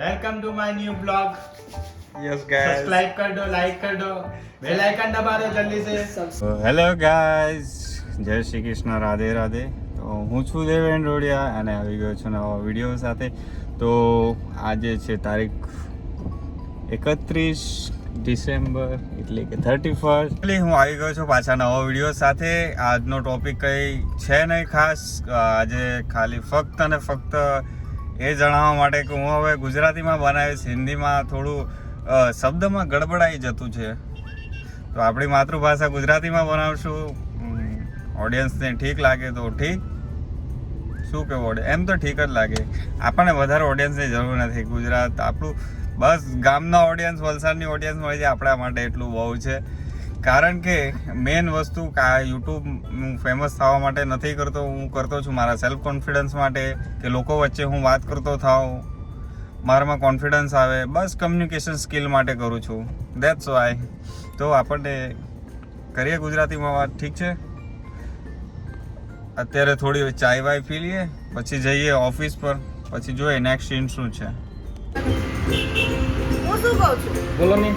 Welcome to my new blog. Yes guys, subscribe कर दो, like कर दो, बेल आइकन दबा दो जल्दी से। હેલો ગાઈઝ, જય શ્રી કૃષ્ણ, રાધે રાધે. તો હું છું દેવેન રોડિયા અને આવી ગયો છું નવા વિડીયો સાથે. તો આજે છે તારીખ 31 ડિસેમ્બર એટલે કે 31st. હું આવી ગયો છું પાછા નવા વિડીયો સાથે. આજનો ટોપિક કંઈ છે નહીં ખાસ. આજે ખાલી ફક્ત અને ફક્ત એ જણાવવા માટે કે હું હવે ગુજરાતીમાં બનાવીશ. હિન્દીમાં થોડું શબ્દમાં ગડબડાઈ જતું છે, તો આપણી માતૃભાષા ગુજરાતીમાં બનાવશું. ઓડિયન્સને ઠીક લાગે તો ઠીક, શું કહેવું, એમ તો ઠીક જ લાગે. આપણને વધારે ઓડિયન્સની જરૂર નથી. ગુજરાત આપણું બસ ગામના ઓડિયન્સ, વલસાડની ઓડિયન્સ મળી જાય આપણા માટે એટલું બહુ છે. કારણ કે મેઇન વસ્તુ યુટ્યુબ હું ફેમસ થવા માટે નથી કરતો. હું કરતો છું મારા સેલ્ફ કોન્ફિડન્સ માટે, કે લોકો વચ્ચે હું વાત કરતો થાઉં, મારામાં કોન્ફિડન્સ આવે. બસ કમ્યુનિકેશન સ્કિલ માટે કરું છું. That's why. તો આપણને કરીએ ગુજરાતીમાં વાત, ઠીક છે? અત્યારે થોડી ચાય વાય પી લઈએ, પછી જઈએ ઓફિસ પર, પછી જોઈએ નેક્સ્ટ સીન શું છે. હું શું કહું છું? બોલો નહીં.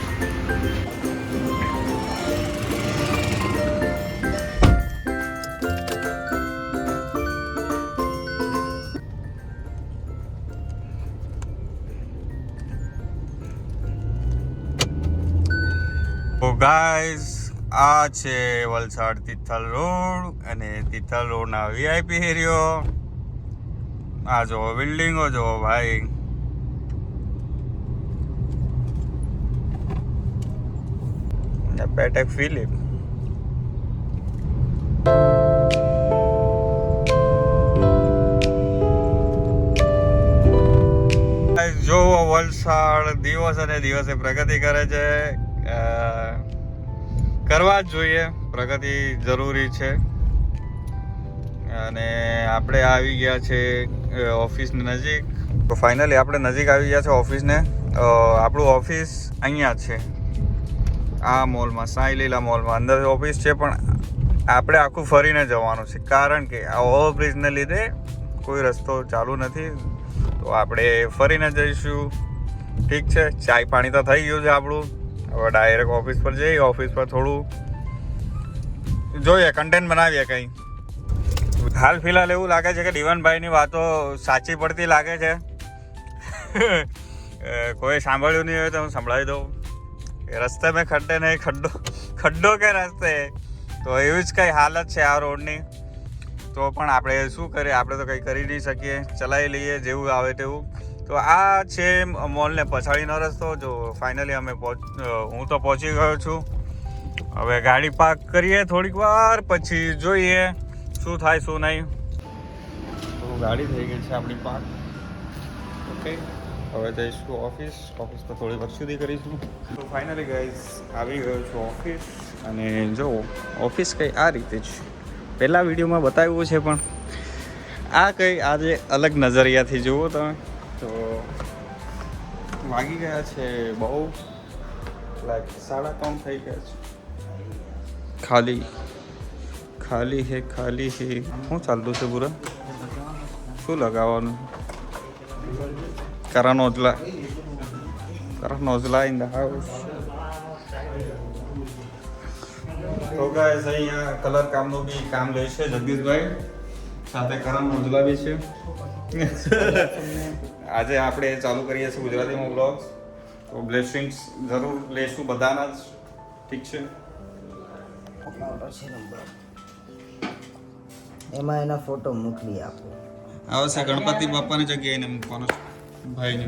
તો ગાઈઝ, આ છે વલસાડ તિથલ રોડ અને તિથલ રોડના વીઆઈપી એરિયો. આ જો બિલ્ડિંગો જો ભાઈ, પેટેક ફિલિપ. જો વલસાડ દિવસ અને દિવસે પ્રગતિ કરે છે. કરવા જ જોઈએ, પ્રગતિ જરૂરી છે. અને આપણે આવી ગયા છે ઓફિસની નજીક. તો ફાઇનલી આપણે નજીક આવી ગયા છે ઓફિસને. આપણું ઓફિસ અહીંયા છે, આ મોલમાં, સાંઈ લીલા મોલમાં અંદર ઓફિસ છે. પણ આપણે આખું ફરીને જવાનું છે, કારણ કે આ ઓવરબ્રિજને લીધે કોઈ રસ્તો ચાલુ નથી. તો આપણે ફરીને જઈશું. ઠીક છે, ચાય પાણી તો થઈ ગયું છે આપણું. હવે ડાયરેક્ટ ઓફિસ પર જઈએ. ઓફિસ પર થોડું જોઈએ, કન્ટેન્ટ બનાવીએ કંઈ. હાલ ફિલહાલ એવું લાગે છે કે દીવાનભાઈની વાતો સાચી પડતી લાગે છે. કોઈ સાંભળ્યું નહીં હોય તો હું સંભળાવી દઉં. રસ્તે મેં ખડ્ડે નહીં, ખડ્ડો કે રસ્તે. તો એવી જ કંઈ હાલત છે આ રોડની. તો પણ આપણે શું કરીએ, આપણે તો કંઈ કરી નહીં શકીએ, ચલાવી લઈએ જેવું આવે તેવું. તો આ છે મોલને પછાડીનો રસ્તો. જો ફાઇનલી અમે હું તો પહોંચી ગયો છું. હવે ગાડી પાર્ક કરીએ થોડીક વાર, પછી જોઈએ શું થાય શું નહીં. તો ગાડી થઈ ગઈ છે આપણી પાર્ક. ઓકે, હવે જઈશું ઓફિસ. ઓફિસ પર થોડી વાર સુધી કરીશું. તો ફાઇનલી ગાઈઝ આવી ગયો છું ઓફિસ. અને જો ઓફિસ કંઈ આ રીતે જ પહેલાં વિડીયોમાં બતાવ્યું છે, પણ આ કંઈ આજે અલગ નજરિયાથી જુઓ તમે. તો વાગી ગયા છે બહુ, લાઈક 3:30 થઈ ગયા છે. ખાલી હે શું ચાલતું છે પૂરા? શું લગાવવાનું? કરણ ઓજલા ઇન ધ હાઉસ. તો ગાઈસ અહીંયા કલર કામનું બી કામ લે છે જગદીશભાઈ, સાથે કરણ ઓજલા બી છે. આજે આપણે ચાલુ કરીએ છીએ ગુજરાતીમાં બ્લોગ્સ. તો બ્લેસિંગ્સ જરૂર લેશું બધાના જ, ઠીક છે? એમાં એના ફોટો મોકલી આપો. આવશે ગણપતિ બાપાની જગ્યાએ એને મૂકવાનો ભાઈને.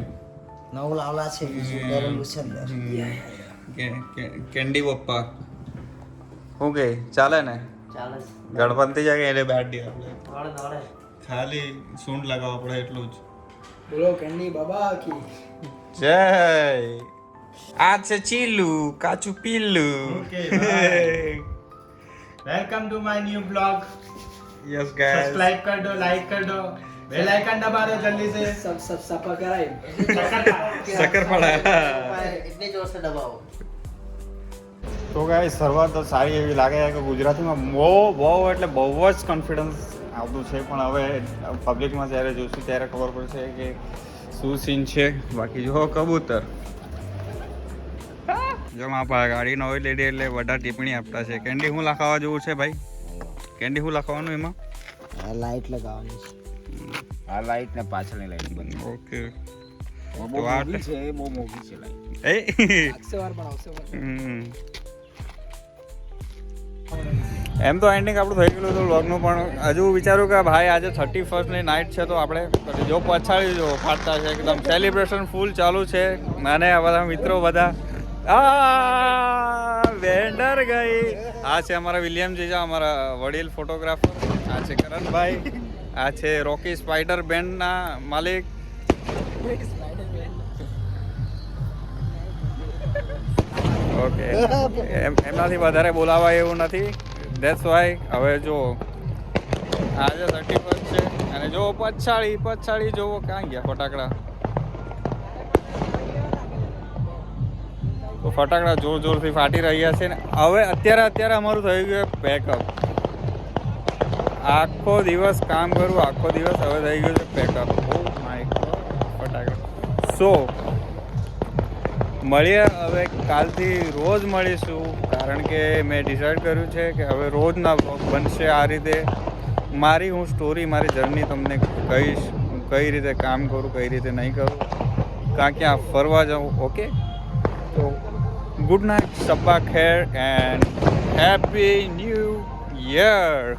નવું લાવલા છે, બીજું કરેલું છે ને. કેન્ડી પપ્પા શું કે ચાલે ને? ચાલે ગણપતિ જગ્યાએ એને બેઠ દે આપણે. ખાલી સૂંઢ લગાવવા પડે એટલું જ. બોલો કેન્ડી બાબા કી જય. આ છે ચીલુ કાચું પીલું. Okay, bye. Welcome to my new blog. Yes guys, subscribe कर दो, लाइक कर दो, बेल आइकन दबा दो जल्दी से। सब सपा कराए શક્કરપાડા. इतने जोर से दबाओ. તો ગાઈસ શરૂઆત તો સારી એવી લાગે છે કે ગુજરાતીમાં બહુ એટલે બહુ જ કોન્ફિડન્સ આવતું છે. પણ હવે પબ્લિકમાં જ્યારે જોઈશું ત્યારે ખબર પડશે કે શું સીન છે બાકી જો કબૂતર જો મારા ગાડી નવી લેડી એટલે બધા ટિપ્પણી આપતા છે કેન્ડી શું લખાવા જેવું છે ભાઈ કેન્ડી શું લખાવાનું એમાં લાઈટ લગાવવાની છે આ લાઈટ ને પાછળની લાઈટ બંધ ઓકે બહુ મોંઘી છે એ બહુ મોંઘી છે લાઈટ એ વાર બનાવશે એમ તો એન્ડિંગ આપણું થઈ ગયેલું હતું વ્લોગનું પણ હજુ વિચાર્યું કે ભાઈ આજે 31st નાઇટ છે તો આપણે જો પછાડી જો ફાટતા છે એકદમ સેલિબ્રેશન ફૂલ ચાલુ છે અને આ બધા મિત્રો બધા વેન્ડર ગઈ આ છે અમારા વિલિયમ જીજા અમારા વડીલ ફોટોગ્રાફર આ છે કરણભાઈ આ છે રોકી સ્પાઈડર બેન્ડના માલિક ઓકે એમનાથી વધારે બોલાવાય એવું નથી ધેટ્સ વાય હવે જો આજે 31 છે અને જો પછાડી જોવો ક્યાં ગયા ફટાકડા તો ફટાકડા જોરથી ફાટી રહ્યા છે ને હવે અત્યારે અમારું થઈ ગયું પેકઅપ આખો દિવસ કામ કરું આખો દિવસ હવે થઈ ગયું છે પેકઅપ ઓ માય ગોડ ફટાકડા સો મળીએ હવે કાલથી રોજ મળીશું કારણ કે મેં ડિસાઈડ કર્યું છે કે હવે રોજના વ્લોગ બનશે આ રીતે મારી હું સ્ટોરી મારી જર્ની તમને કહીશ હું કઈ રીતે કામ કરું કઈ રીતે નહીં કરું ક્યાં ફરવા જાઉં ઓકે તો ગુડ નાઇટ શબ્બા ખેર એન્ડ હેપી ન્યૂ યર